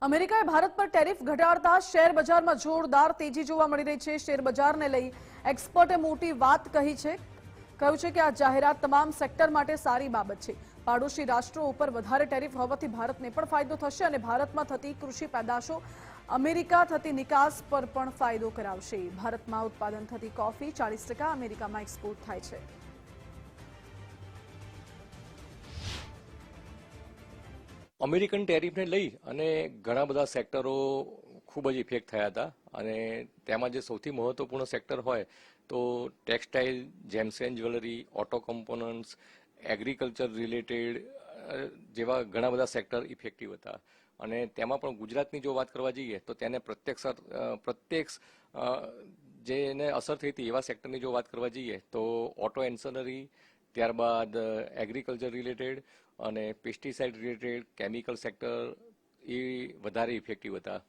અમેરિકાએ ભારત પર tariff ઘટાડતા share બજારમાં જોરદાર તેજી જોવા મળી રહી છે। શેર બજારને લઈ એક્સપર્ટે મોટી વાત કહી છે। કહ્યું છે કે આ જાહેરાત તમામ સેક્ટર માટે સારી બાબત છે। પાડોશી રાષ્ટ્રો ઉપર વધારે ટેરિફ હોવાથી ભારતને પણ ફાયદો થશે અને ભારતમાં થતી કૃષિ પેદાશો અમેરિકા થતી નિકાસ પર પણ ફાયદો કરાવશે। ભારતમાં ઉત્પાદન થતી કોફી 40% અમેરિકામાં એક્સપોર્ટ થાય છે। અમેરિકન ટેરિફને લઈ અને ઘણા બધા સેક્ટરો ખૂબ જ ઇફેક્ટ થયા હતા અને તેમાં જે સૌથી મહત્વપૂર્ણ સેક્ટર હોય તો textile, gems and jewellery, auto components, agriculture related જેવા ઘણા બધા સેક્ટર ઇફેક્ટિવ હતા અને તેમાં પણ ગુજરાતની જો વાત કરવા જઈએ તો તેને પ્રત્યક્ષ જેને અસર થઈ હતી એવા સેક્ટરની જો વાત કરવા જઈએ તો ઓટો એન્સનરી, ત્યારબાદ એગ્રીકલ્ચર રિલેટેડ અને પેસ્ટિસાઇડ રિલેટેડ કેમિકલ સેક્ટર એ વધારે ઇફેક્ટિવ હતા।